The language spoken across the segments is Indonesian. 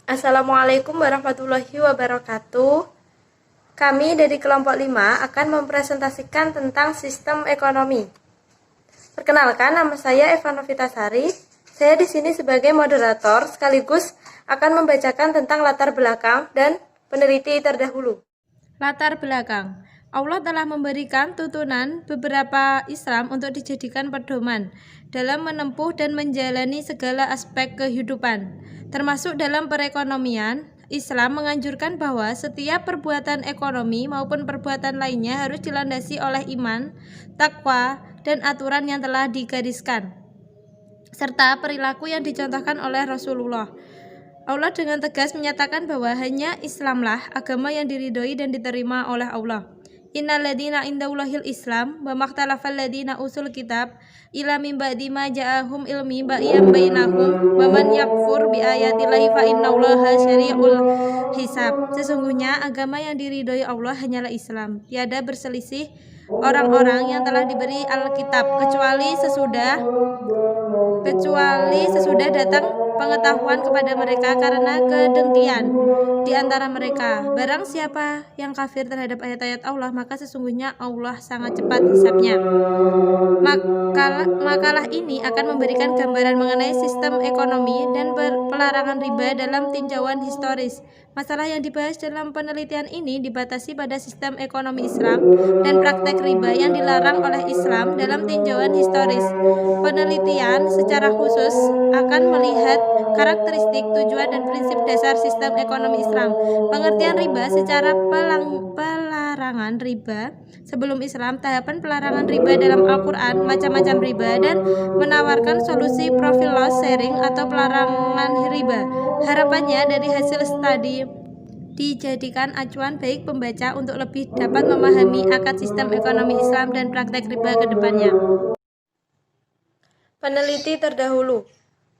Assalamualaikum warahmatullahi wabarakatuh. Kami dari kelompok 5 akan mempresentasikan tentang sistem ekonomi. Perkenalkan, nama saya Eva Novitasari. Saya di sini sebagai moderator sekaligus akan membacakan tentang latar belakang dan peneliti terdahulu. Latar belakang. Allah telah memberikan tuntunan beberapa Islam untuk dijadikan pedoman dalam menempuh dan menjalani segala aspek kehidupan, termasuk dalam perekonomian. Islam menganjurkan bahwa setiap perbuatan ekonomi maupun perbuatan lainnya harus dilandasi oleh iman, takwa, dan aturan yang telah digariskan, serta perilaku yang dicontohkan oleh Rasulullah. Allah dengan tegas menyatakan bahwa hanya Islamlah agama yang diridhoi dan diterima oleh Allah. Innal ladzina indallahil Islam wa maktalafal ladzina usul kitab ila min ba'di ma ja'ahum ilmi ba'iyam bainahum wa man yakfur bi ayatillahi fa innallaha syari'ul hisab. Sesungguhnya agama yang diridhoi Allah hanyalah Islam. Tiada berselisih orang-orang yang telah diberi Alkitab kecuali sesudah datang pengetahuan kepada mereka karena kedengkian di antara mereka. Barang siapa yang kafir terhadap ayat-ayat Allah, maka sesungguhnya Allah sangat cepat hisabnya. Makalah ini akan memberikan gambaran mengenai sistem ekonomi dan pelarangan riba dalam tinjauan historis. Masalah yang dibahas dalam penelitian ini dibatasi pada sistem ekonomi Islam dan praktek riba yang dilarang oleh Islam dalam tinjauan historis. Penelitian secara khusus akan melihat karakteristik, tujuan, dan prinsip dasar sistem ekonomi Islam. Pengertian riba secara pelarangan riba sebelum Islam, tahapan pelarangan riba dalam Al-Quran, macam-macam riba, dan menawarkan solusi profit loss sharing atau pelarangan riba. Harapannya dari hasil studi dijadikan acuan baik pembaca untuk lebih dapat memahami akar sistem ekonomi Islam dan praktek riba ke depannya. Peneliti terdahulu.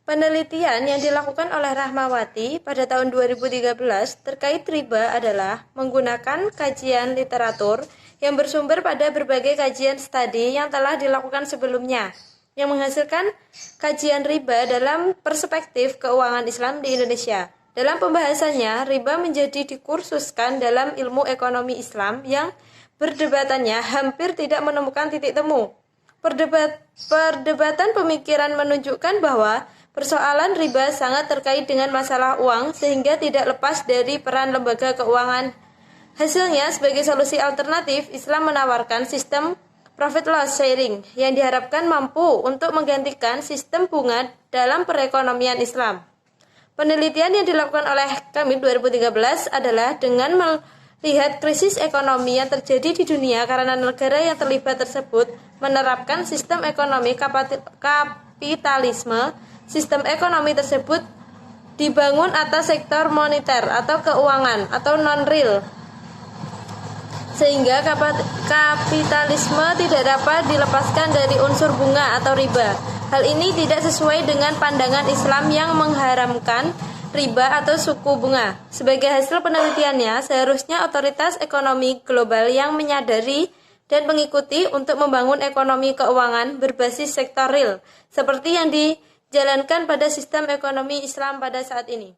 Penelitian yang dilakukan oleh Rahmawati pada tahun 2013 terkait riba adalah menggunakan kajian literatur yang bersumber pada berbagai kajian studi yang telah dilakukan sebelumnya, yang menghasilkan kajian riba dalam perspektif keuangan Islam di Indonesia. Dalam pembahasannya, riba menjadi dikursuskan dalam ilmu ekonomi Islam yang perdebatannya hampir tidak menemukan titik temu. Perdebatan pemikiran menunjukkan bahwa persoalan riba sangat terkait dengan masalah uang sehingga tidak lepas dari peran lembaga keuangan. Hasilnya, sebagai solusi alternatif, Islam menawarkan sistem profit loss sharing yang diharapkan mampu untuk menggantikan sistem bunga dalam perekonomian Islam. Penelitian yang dilakukan oleh kami 2013 adalah dengan melihat krisis ekonomi yang terjadi di dunia karena negara yang terlibat tersebut menerapkan sistem ekonomi kapitalisme. Sistem ekonomi tersebut dibangun atas sektor moneter atau keuangan atau non-real, sehingga kapitalisme tidak dapat dilepaskan dari unsur bunga atau riba. Hal ini tidak sesuai dengan pandangan Islam yang mengharamkan riba atau suku bunga. Sebagai hasil penelitiannya, seharusnya otoritas ekonomi global yang menyadari dan mengikuti untuk membangun ekonomi keuangan berbasis sektor real, seperti yang dijalankan pada sistem ekonomi Islam pada saat ini.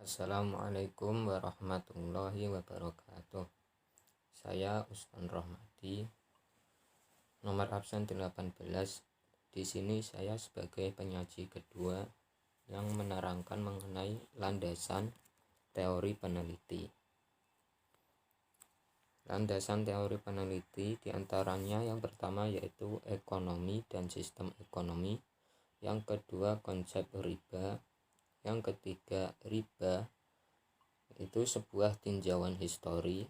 Assalamualaikum warahmatullahi wabarakatuh. Saya Usman Rohmadi, nomor absen 18. Di sini saya sebagai penyaji kedua yang menerangkan mengenai landasan teori peneliti. Landasan teori peneliti diantaranya yang pertama yaitu ekonomi dan sistem ekonomi, yang kedua konsep riba, yang ketiga riba itu sebuah tinjauan histori,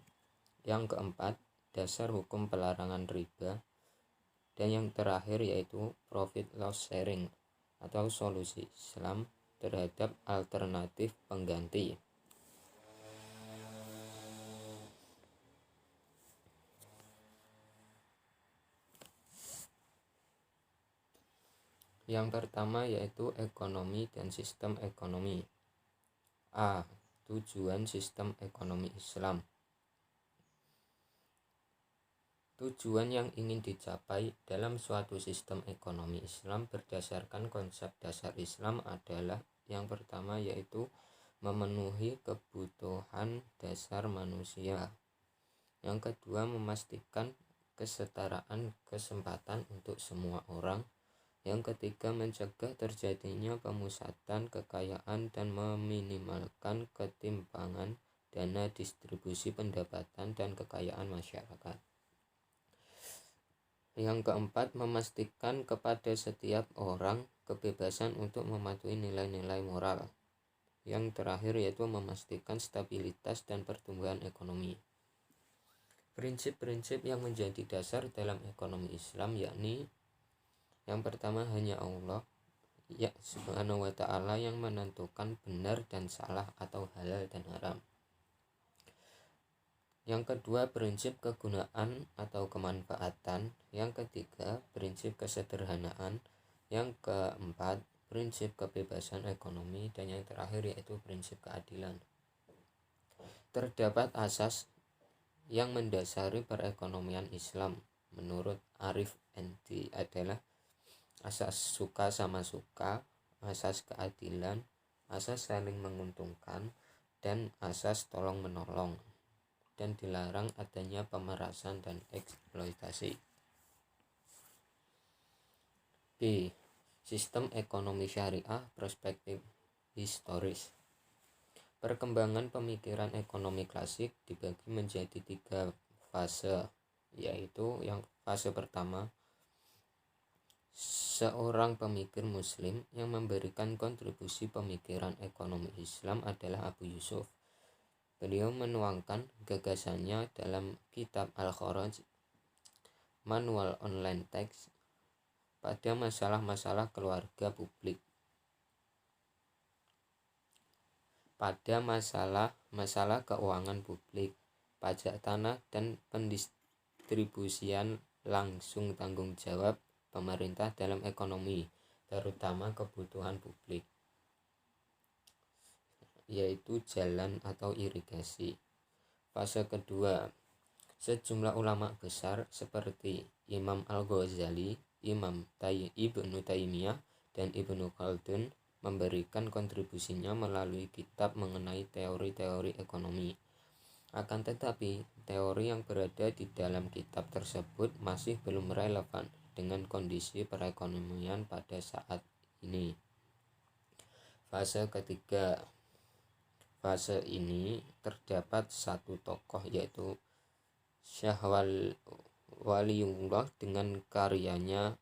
yang keempat dasar hukum pelarangan riba, dan yang terakhir yaitu profit loss sharing atau solusi Islam terhadap alternatif pengganti. Yang pertama yaitu ekonomi dan sistem ekonomi. A. Tujuan sistem ekonomi Islam. Tujuan yang ingin dicapai dalam suatu sistem ekonomi Islam berdasarkan konsep dasar Islam adalah yang pertama yaitu memenuhi kebutuhan dasar manusia. Yang kedua, memastikan kesetaraan kesempatan untuk semua orang. Yang ketiga, mencegah terjadinya pemusatan kekayaan dan meminimalkan ketimpangan dana distribusi pendapatan dan kekayaan masyarakat. Yang keempat, memastikan kepada setiap orang kebebasan untuk mematuhi nilai-nilai moral. Yang terakhir yaitu memastikan stabilitas dan pertumbuhan ekonomi. Prinsip-prinsip yang menjadi dasar dalam ekonomi Islam yakni yang pertama, hanya Allah ya Subhanahu wa ta'ala yang menentukan benar dan salah atau halal dan haram. Yang kedua, prinsip kegunaan atau kemanfaatan. Yang ketiga, prinsip kesederhanaan. Yang keempat, prinsip kebebasan ekonomi. Dan yang terakhir yaitu prinsip keadilan. Terdapat asas yang mendasari perekonomian Islam menurut Arif Endi adalah asas suka sama suka, asas keadilan, asas saling menguntungkan, dan asas tolong menolong, dan dilarang adanya pemerasan dan eksploitasi. B. Sistem ekonomi syariah perspektif historis. Perkembangan pemikiran ekonomi klasik dibagi menjadi 3 fase, yaitu yang fase pertama, seorang pemikir muslim yang memberikan kontribusi pemikiran ekonomi Islam adalah Abu Yusuf. Beliau menuangkan gagasannya dalam kitab Al-Kharaj, manual online text, pada masalah-masalah keluarga publik, pada masalah keuangan publik, pajak tanah, dan pendistribusian langsung tanggung jawab pemerintah dalam ekonomi, terutama kebutuhan publik, yaitu jalan atau irigasi. Fase kedua, sejumlah ulama besar seperti Imam Al-Ghazali, Ibnu Taimiyah, dan Ibnu Khaldun memberikan kontribusinya melalui kitab mengenai teori-teori ekonomi. Akan tetapi, teori yang berada di dalam kitab tersebut masih belum relevan dengan kondisi perekonomian pada saat ini. Fase ketiga. Fase ini terdapat satu tokoh yaitu Syekh Waliullah dengan karyanya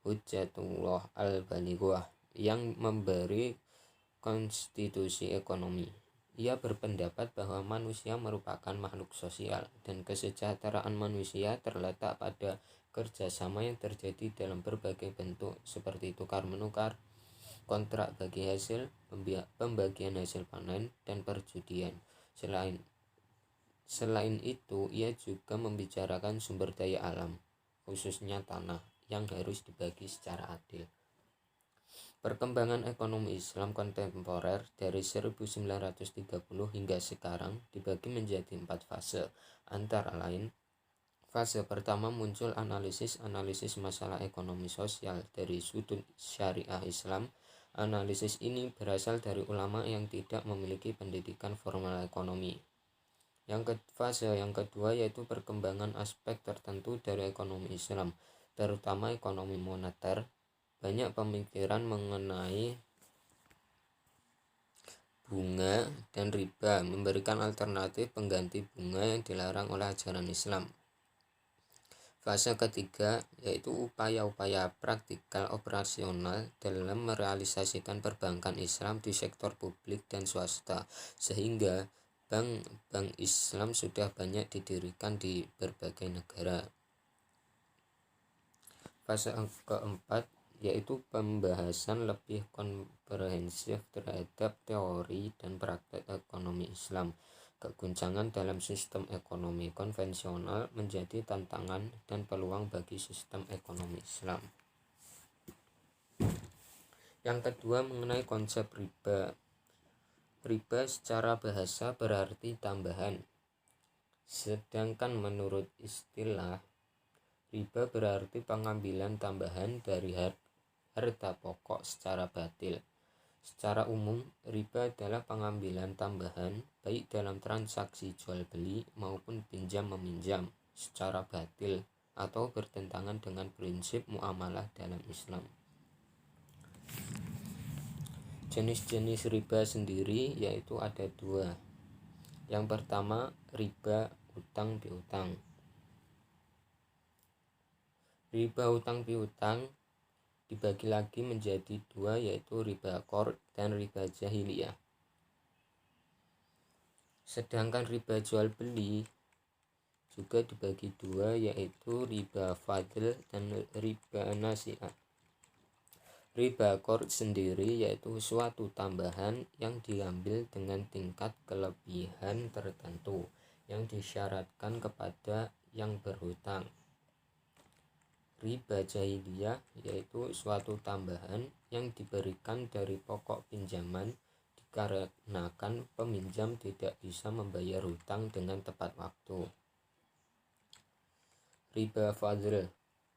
Hujjatullah Al-Balighah yang memberi konstitusi ekonomi. Ia berpendapat bahwa manusia merupakan makhluk sosial dan kesejahteraan manusia terletak pada kerjasama yang terjadi dalam berbagai bentuk seperti tukar-menukar, kontrak bagi hasil, pembagian hasil panen, dan perjudian. Selain itu, ia juga membicarakan sumber daya alam, khususnya tanah, yang harus dibagi secara adil. Perkembangan ekonomi Islam kontemporer dari 1930 hingga sekarang dibagi menjadi 4 fase, antara lain fase pertama muncul analisis masalah ekonomi sosial dari sudut syariah Islam. Analisis ini berasal dari ulama yang tidak memiliki pendidikan formal ekonomi. Fase yang kedua yaitu perkembangan aspek tertentu dari ekonomi Islam, terutama ekonomi moneter. Banyak pemikiran mengenai bunga dan riba, memberikan alternatif pengganti bunga yang dilarang oleh ajaran Islam. Fase ketiga yaitu upaya-upaya praktikal operasional dalam merealisasikan perbankan Islam di sektor publik dan swasta, sehingga bank-bank Islam sudah banyak didirikan di berbagai negara. Fase keempat yaitu pembahasan lebih komprehensif terhadap teori dan praktek ekonomi Islam. Keguncangan dalam sistem ekonomi konvensional menjadi tantangan dan peluang bagi sistem ekonomi Islam. Yang kedua mengenai konsep riba. Riba secara bahasa berarti tambahan. Sedangkan menurut istilah, riba berarti pengambilan tambahan dari harta pokok secara batil. Secara umum, riba adalah pengambilan tambahan baik dalam transaksi jual beli maupun pinjam meminjam secara batil atau bertentangan dengan prinsip muamalah dalam Islam. Jenis-jenis riba sendiri yaitu ada dua. Yang pertama, riba utang piutang. Riba utang piutang dibagi lagi menjadi dua, yaitu riba qard dan riba jahiliyah. Sedangkan riba jual beli juga dibagi dua, yaitu riba fadl dan riba nasi'ah. Riba qard sendiri yaitu suatu tambahan yang diambil dengan tingkat kelebihan tertentu yang disyaratkan kepada yang berhutang. Riba jahiliyah yaitu suatu tambahan yang diberikan dari pokok pinjaman dikarenakan peminjam tidak bisa membayar hutang dengan tepat waktu. Riba fadl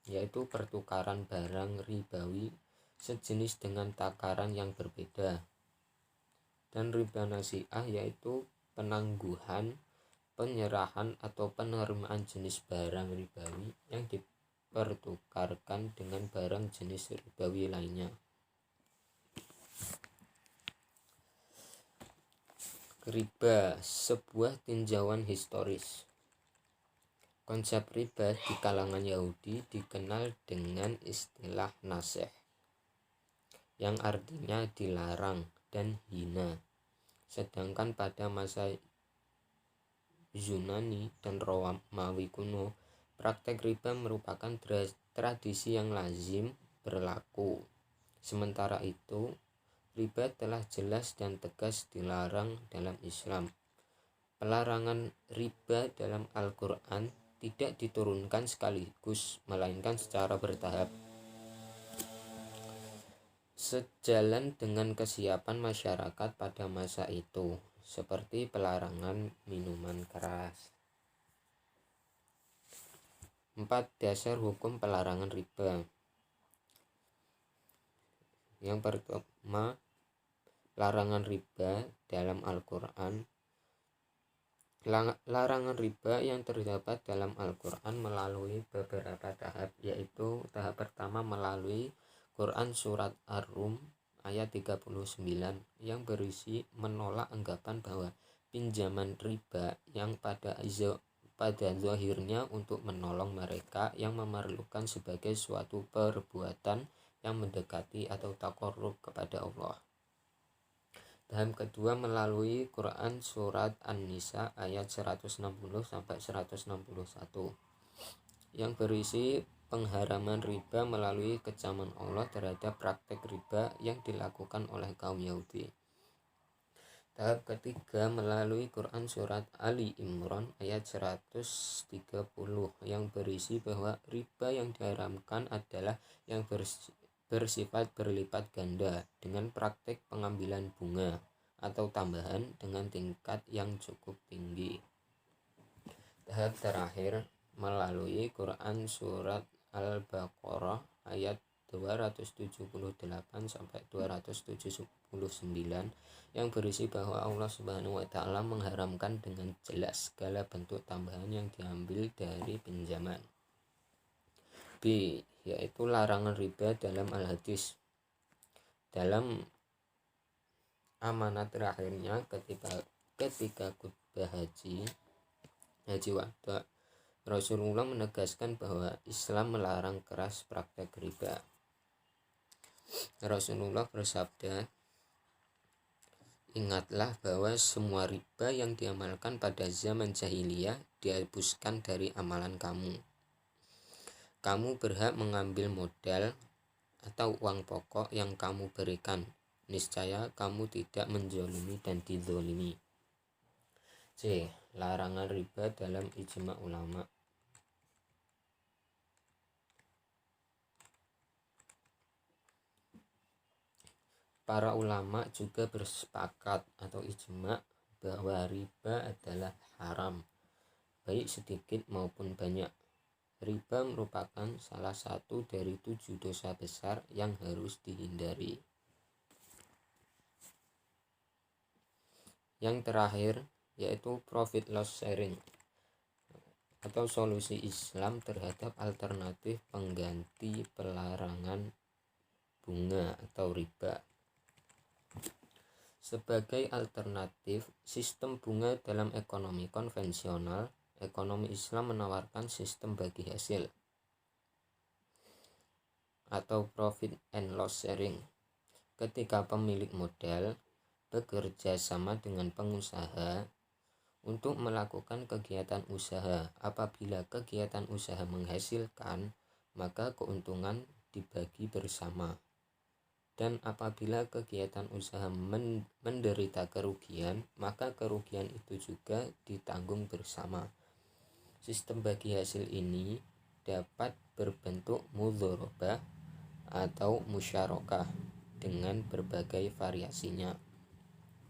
yaitu pertukaran barang ribawi sejenis dengan takaran yang berbeda. Dan riba nasi'ah yaitu penangguhan, penyerahan atau penerimaan jenis barang ribawi yang dipertukarkan dengan barang jenis ribawi lainnya. Riba, sebuah tinjauan historis. Konsep riba di kalangan Yahudi dikenal dengan istilah nasih, yang artinya dilarang dan hina. Sedangkan pada masa Yunani dan Romawi kuno, praktek riba merupakan tradisi yang lazim berlaku. Sementara itu, riba telah jelas dan tegas dilarang dalam Islam. Pelarangan riba dalam Al-Quran tidak diturunkan sekaligus, melainkan secara bertahap. Sejalan dengan kesiapan masyarakat pada masa itu, seperti pelarangan minuman keras. 4. Dasar hukum pelarangan riba. Yang pertama, larangan riba dalam Al-Quran. Larangan riba yang terdapat dalam Al-Quran melalui beberapa tahap, yaitu tahap pertama melalui Quran Surat Ar-Rum ayat 39 yang berisi menolak anggapan bahwa pinjaman riba yang pada zahirnya untuk menolong mereka yang memerlukan sebagai suatu perbuatan yang mendekati atau taqarrub kepada Allah. Tahap kedua melalui Quran Surat An-Nisa ayat 160-161 yang berisi pengharaman riba melalui kecaman Allah terhadap praktek riba yang dilakukan oleh kaum Yahudi. Tahap ketiga melalui Quran Surat Ali Imran ayat 130 yang berisi bahwa riba yang diharamkan adalah yang bersifat berlipat ganda dengan praktek pengambilan bunga atau tambahan dengan tingkat yang cukup tinggi. Tahap terakhir melalui Quran Surat Al-Baqarah ayat 278-279 yang berisi bahwa Allah Subhanahu wa Ta'ala mengharamkan dengan jelas segala bentuk tambahan yang diambil dari pinjaman. B. Yaitu larangan riba dalam Al-Hadis. Dalam amanat terakhirnya ketika khutbah haji wada, Rasulullah menegaskan bahwa Islam melarang keras praktek riba. Rasulullah bersabda, "Ingatlah bahwa semua riba yang diamalkan pada zaman jahiliyah dihapuskan dari amalan kamu. Kamu berhak mengambil modal atau uang pokok yang kamu berikan. Niscaya kamu tidak menzalimi dan dizalimi." C. Larangan riba dalam ijma ulama. Para ulama juga bersepakat atau ijma bahwa riba adalah haram, baik sedikit maupun banyak. Riba merupakan salah satu dari 7 dosa besar yang harus dihindari. Yang terakhir yaitu profit loss sharing atau solusi Islam terhadap alternatif pengganti pelarangan bunga atau riba. Sebagai alternatif sistem bunga dalam ekonomi konvensional, ekonomi Islam menawarkan sistem bagi hasil atau profit and loss sharing. Ketika pemilik modal bekerja sama dengan pengusaha untuk melakukan kegiatan usaha, apabila kegiatan usaha menghasilkan, maka keuntungan dibagi bersama. Dan apabila kegiatan usaha menderita kerugian, maka kerugian itu juga ditanggung bersama. Sistem bagi hasil ini dapat berbentuk mudharabah atau musyarakah dengan berbagai variasinya.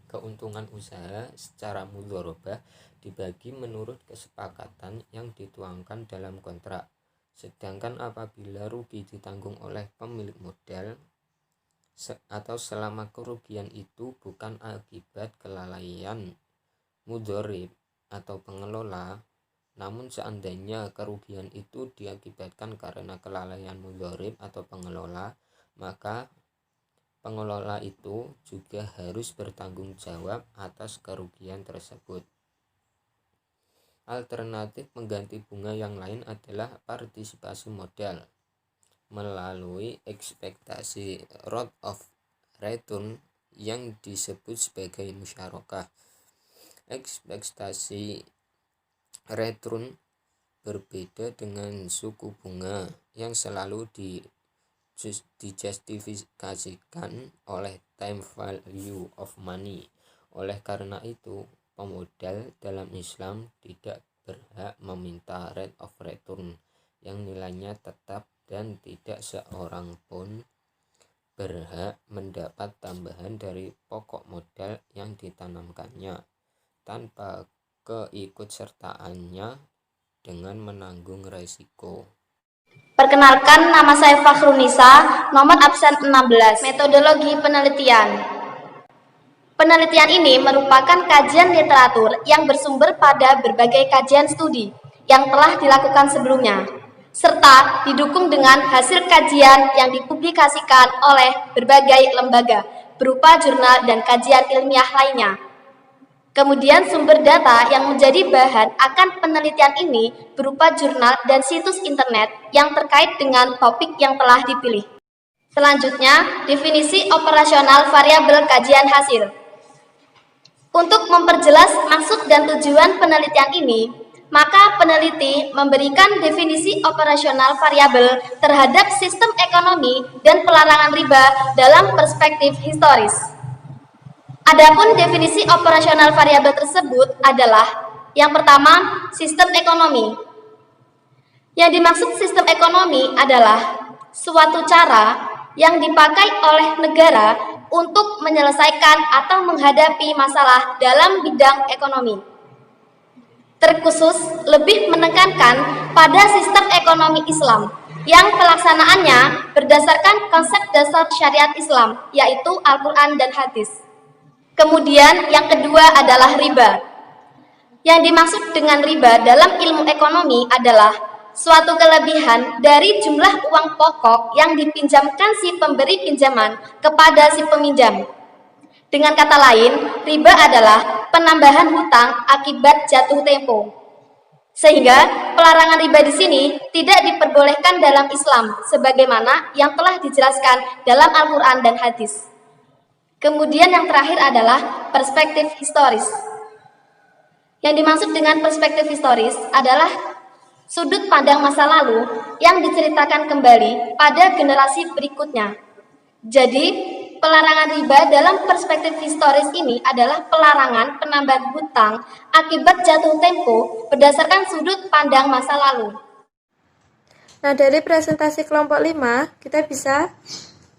Keuntungan usaha secara mudharabah dibagi menurut kesepakatan yang dituangkan dalam kontrak. Sedangkan apabila rugi ditanggung oleh pemilik modal atau selama kerugian itu bukan akibat kelalaian mudharib atau pengelola, namun seandainya kerugian itu diakibatkan karena kelalaian mudharib atau pengelola, maka pengelola itu juga harus bertanggung jawab atas kerugian tersebut. Alternatif pengganti bunga yang lain adalah partisipasi modal melalui ekspektasi rate of return yang disebut sebagai musyarakah. Ekspektasi return berbeda dengan suku bunga yang selalu dijustifikasikan oleh time value of money. Oleh karena itu, pemodal dalam Islam tidak berhak meminta rate of return yang nilainya tetap, dan tidak seorang pun berhak mendapat tambahan dari pokok modal yang ditanamkannya tanpa keikutsertaannya dengan menanggung resiko. Perkenalkan, nama saya Fakhrunisa, nomor absen 16. Metodologi penelitian. Penelitian ini merupakan kajian literatur yang bersumber pada berbagai kajian studi yang telah dilakukan sebelumnya, serta didukung dengan hasil kajian yang dipublikasikan oleh berbagai lembaga berupa jurnal dan kajian ilmiah lainnya. Kemudian sumber data yang menjadi bahan akan penelitian ini berupa jurnal dan situs internet yang terkait dengan topik yang telah dipilih. Selanjutnya, definisi operasional variabel kajian hasil. Untuk memperjelas maksud dan tujuan penelitian ini, maka peneliti memberikan definisi operasional variabel terhadap sistem ekonomi dan pelarangan riba dalam perspektif historis. Adapun definisi operasional variabel tersebut adalah yang pertama, sistem ekonomi. Yang dimaksud sistem ekonomi adalah suatu cara yang dipakai oleh negara untuk menyelesaikan atau menghadapi masalah dalam bidang ekonomi. Terkhusus lebih menekankan pada sistem ekonomi Islam yang pelaksanaannya berdasarkan konsep dasar syariat Islam, yaitu Al-Quran dan hadis. Kemudian yang kedua adalah riba. Yang dimaksud dengan riba dalam ilmu ekonomi adalah suatu kelebihan dari jumlah uang pokok yang dipinjamkan si pemberi pinjaman kepada si peminjam. Dengan kata lain, riba adalah penambahan hutang akibat jatuh tempo. Sehingga pelarangan riba di sini tidak diperbolehkan dalam Islam sebagaimana yang telah dijelaskan dalam Al-Quran dan hadis. Kemudian yang terakhir adalah perspektif historis. Yang dimaksud dengan perspektif historis adalah sudut pandang masa lalu yang diceritakan kembali pada generasi berikutnya. Jadi, pelarangan riba dalam perspektif historis ini adalah pelarangan penambahan hutang akibat jatuh tempo berdasarkan sudut pandang masa lalu. Nah, dari presentasi kelompok 5, kita bisa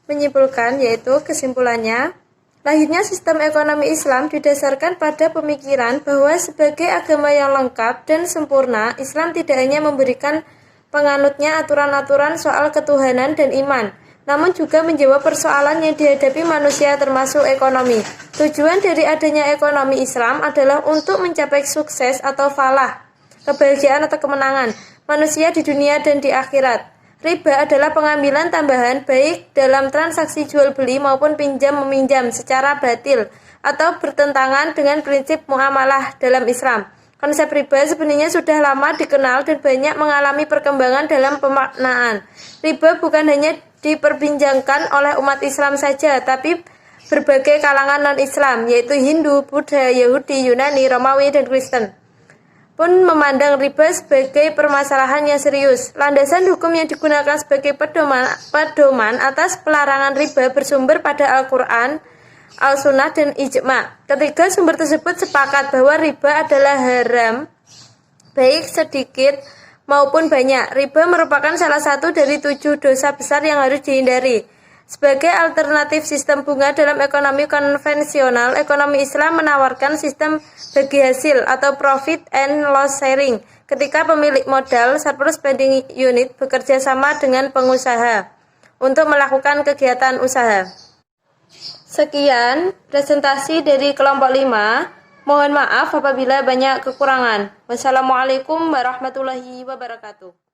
menyimpulkan, yaitu kesimpulannya, lahirnya sistem ekonomi Islam didasarkan pada pemikiran bahwa sebagai agama yang lengkap dan sempurna, Islam tidak hanya memberikan penganutnya aturan-aturan soal ketuhanan dan iman, namun juga menjawab persoalan yang dihadapi manusia termasuk ekonomi. Tujuan dari adanya ekonomi Islam adalah untuk mencapai sukses atau falah, kebahagiaan atau kemenangan manusia di dunia dan di akhirat. Riba adalah pengambilan tambahan baik dalam transaksi jual beli maupun pinjam meminjam secara batil atau bertentangan dengan prinsip muamalah dalam Islam. Konsep riba sebenarnya sudah lama dikenal dan banyak mengalami perkembangan dalam pemaknaan. Riba bukan hanya diperbincangkan oleh umat Islam saja, tapi berbagai kalangan non-Islam, yaitu Hindu, Buddha, Yahudi, Yunani, Romawi, dan Kristen, pun memandang riba sebagai permasalahan yang serius. Landasan hukum yang digunakan sebagai pedoman atas pelarangan riba bersumber pada Al-Quran, Al-Sunnah, dan Ijma. Ketiga sumber tersebut sepakat bahwa riba adalah haram, baik sedikit maupun banyak. Riba merupakan salah satu dari 7 dosa besar yang harus dihindari. Sebagai alternatif sistem bunga dalam ekonomi konvensional, ekonomi Islam menawarkan sistem bagi hasil atau profit and loss sharing ketika pemilik modal surplus spending unit bekerja sama dengan pengusaha untuk melakukan kegiatan usaha. Sekian presentasi dari kelompok 5. Mohon maaf apabila banyak kekurangan. Wassalamualaikum warahmatullahi wabarakatuh.